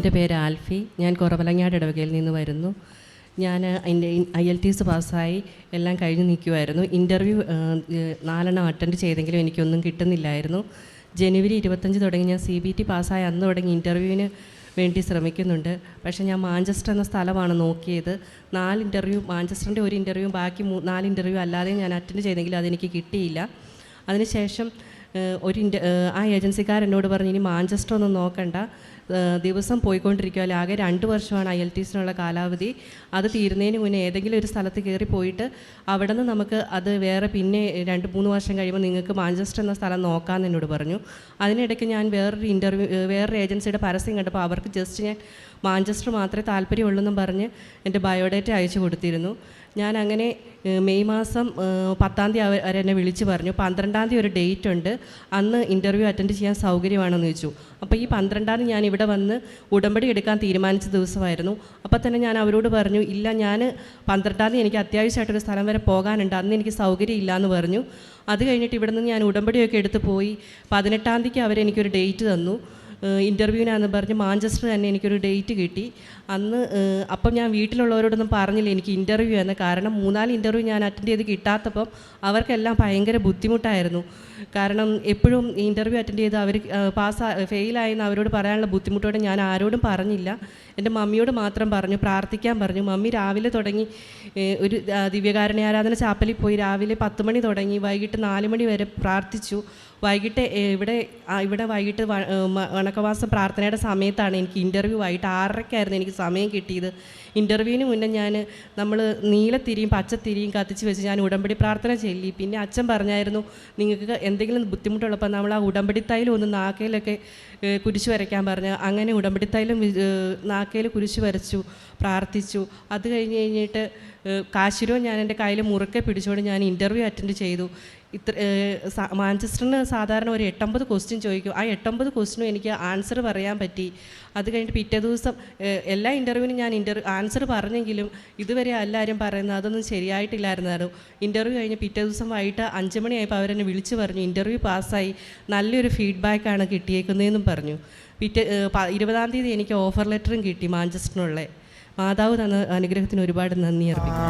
എൻ്റെ പേര് ആൽഫി. ഞാൻ കുറവലങ്ങാട് ഇടവകയിൽ നിന്ന് വരുന്നു. ഞാൻ എൻ്റെ IELTS പാസ്സായി എല്ലാം കഴിഞ്ഞ് നിൽക്കുമായിരുന്നു. ഇൻ്റർവ്യൂ 4 അറ്റൻഡ് ചെയ്തെങ്കിലും എനിക്കൊന്നും കിട്ടുന്നില്ലായിരുന്നു. ജനുവരി 25 തുടങ്ങി ഞാൻ CBT പാസ്സായി അന്ന് തുടങ്ങി ഇൻ്റർവ്യൂവിന് വേണ്ടി ശ്രമിക്കുന്നുണ്ട്. പക്ഷേ ഞാൻ മാഞ്ചസ്റ്റർ എന്ന സ്ഥലമാണ് നോക്കിയത്. 4 ഇൻ്റർവ്യൂ, മാഞ്ചസ്റ്ററിൻ്റെ ഒരു ഇൻ്റർവ്യൂ, ബാക്കി 4 ഇൻ്റർവ്യൂ അല്ലാതെ ഞാൻ അറ്റൻഡ് ചെയ്തെങ്കിലും അതെനിക്ക് കിട്ടിയില്ല. അതിനുശേഷം ആ ഏജൻസിക്കാരെന്നോട് പറഞ്ഞു, ഇനി മാഞ്ചസ്റ്റർ ഒന്നും നോക്കണ്ട, ദിവസം പോയിക്കൊണ്ടിരിക്കുമല്ലോ, ആകെ 2 വർഷമാണ് IELTSനുള്ള കാലാവധി. അത് തീരുന്നതിന് മുന്നേ ഏതെങ്കിലും ഒരു സ്ഥലത്ത് കയറി പോയിട്ട് അവിടെ നിന്ന് നമുക്ക് അത് വേറെ പിന്നെ 2-3 വർഷം കഴിയുമ്പോൾ നിങ്ങൾക്ക് മാഞ്ചസ്റ്റർ എന്ന സ്ഥലം നോക്കാമെന്ന് എന്നോട് പറഞ്ഞു. അതിനിടയ്ക്ക് ഞാൻ വേറൊരു ഏജൻസിയുടെ പരസ്യം കണ്ടപ്പോൾ അവർക്ക് ജസ്റ്റ് ഞാൻ മാഞ്ചസ്റ്റർ മാത്രമേ താല്പര്യമുള്ളൂന്നും പറഞ്ഞ് എൻ്റെ ബയോഡേറ്റ അയച്ചു കൊടുത്തിരുന്നു. ഞാൻ അങ്ങനെ മെയ് മാസം 10-ാം തീയതി അവരെന്നെ വിളിച്ച് പറഞ്ഞു, 12-ാം തീയതി ഒരു ഡേറ്റ് ഉണ്ട്, അന്ന് ഇൻ്റർവ്യൂ അറ്റൻഡ് ചെയ്യാൻ സൗകര്യമാണെന്ന് ചോദിച്ചു. അപ്പോൾ ഈ 12-ാം തീയതി ഞാൻ ഇവിടെ വന്ന് ഉടമ്പടി എടുക്കാൻ തീരുമാനിച്ച ദിവസമായിരുന്നു. അപ്പോൾ തന്നെ ഞാൻ അവരോട് പറഞ്ഞു, ഇല്ല, ഞാൻ 12-ാം തീയതി എനിക്ക് അത്യാവശ്യമായിട്ടൊരു സ്ഥലം വരെ പോകാനുണ്ട്, അന്ന് എനിക്ക് സൗകര്യം ഇല്ലയെന്ന് പറഞ്ഞു. അത് കഴിഞ്ഞിട്ട് ഇവിടെ നിന്ന് ഞാൻ ഉടമ്പടിയൊക്കെ എടുത്ത് പോയി. 18-ാം തീയതിക്ക് അവരെനിക്കൊരു ഡേറ്റ് തന്നു ഇൻ്റർവ്യൂവിനാന്ന് പറഞ്ഞ്. മാഞ്ചസ്റ്റർ തന്നെ എനിക്കൊരു ഡേറ്റ് കിട്ടി അന്ന്. അപ്പം ഞാൻ വീട്ടിലുള്ളവരോടൊന്നും പറഞ്ഞില്ല എനിക്ക് ഇൻ്റർവ്യൂ എന്ന്. കാരണം 3-4 ഇൻ്റർവ്യൂ ഞാൻ അറ്റൻഡ് ചെയ്ത് കിട്ടാത്തപ്പം അവർക്കെല്ലാം ഭയങ്കര ബുദ്ധിമുട്ടായിരുന്നു. കാരണം എപ്പോഴും ഇൻ്റർവ്യൂ അറ്റൻഡ് ചെയ്ത് അവർ ഫെയിലായെന്ന് അവരോട് പറയാനുള്ള ബുദ്ധിമുട്ടോടെ ഞാൻ ആരോടും പറഞ്ഞില്ല. എൻ്റെ മമ്മിയോട് മാത്രം പറഞ്ഞു, പ്രാർത്ഥിക്കാൻ പറഞ്ഞു. മമ്മി രാവിലെ തുടങ്ങി ഒരു ദിവ്യകാരുണ്യ ആരാധന ചാപ്പലിൽ പോയി രാവിലെ 10 മണി തുടങ്ങി വൈകിട്ട് 4 മണി വരെ പ്രാർത്ഥിച്ചു. വൈകിട്ട് ഇവിടെ വൈകിട്ട് വണക്കവാസം പ്രാർത്ഥനയുടെ സമയത്താണ് എനിക്ക് ഇൻ്റർവ്യൂ വൈകിട്ട് 6:30-ക്കായിരുന്നു എനിക്ക് സമയം കിട്ടിയത്. ഇൻ്റർവ്യൂവിന് മുന്നേ നമ്മൾ നീലത്തിരിയും പച്ചത്തിരിയും കത്തിച്ച് വെച്ച് ഞാൻ ഉടമ്പടി പ്രാർത്ഥന ചൊല്ലി. പിന്നെ അച്ഛൻ പറഞ്ഞായിരുന്നു, നിങ്ങൾക്ക് എന്തെങ്കിലും ബുദ്ധിമുട്ടുള്ളപ്പോൾ നമ്മൾ ആ ഉടമ്പടി തൈലം ഒന്ന് നാക്കയിലൊക്കെ കുരിശ് വരയ്ക്കാൻ പറഞ്ഞു. അങ്ങനെ ഉടമ്പടി തൈലം നാക്കയിൽ കുരിശ് വരച്ചു, പ്രാർത്ഥിച്ചു. അത് കഴിഞ്ഞിട്ട് കാശിരോ ഞാൻ എൻ്റെ കയ്യിൽ മുറുക്കെ പിടിച്ചുകൊണ്ട് ഞാൻ ഇൻ്റർവ്യൂ അറ്റൻഡ് ചെയ്തു. മാഞ്ചസ്റ്ററിന് സാധാരണ ഒരു 8-9 ക്വസ്റ്റ്യൻ ചോദിക്കും. ആ 8-9 ക്വസ്റ്റ്യനും എനിക്ക് ആൻസർ പറയാൻ പറ്റി. അത് കഴിഞ്ഞിട്ട് പിറ്റേ ദിവസം എല്ലാ ഇൻ്റർവ്യൂവിനും ഞാൻ ആൻസർ പറഞ്ഞെങ്കിലും ഇതുവരെ എല്ലാവരും പറയുന്നത് അതൊന്നും ശരിയായിട്ടില്ലായിരുന്നു. ഇൻ്റർവ്യൂ കഴിഞ്ഞ് പിറ്റേ ദിവസം വൈകിട്ട് 5 മണിയായപ്പോൾ അവരെന്നെ വിളിച്ച് പറഞ്ഞു, ഇൻ്റർവ്യൂ പാസ്സായി, നല്ലൊരു ഫീഡ്ബാക്കാണ് കിട്ടിയേക്കുന്നതെന്നും പറഞ്ഞു. 20-ാം തീയതി എനിക്ക് ഓഫർ ലെറ്ററും കിട്ടി മാഞ്ചസ്റ്ററിനുള്ള. മാതാവ് തന്ന അനുഗ്രഹത്തിന് ഒരുപാട് നന്ദി അർപ്പിക്കുന്നു.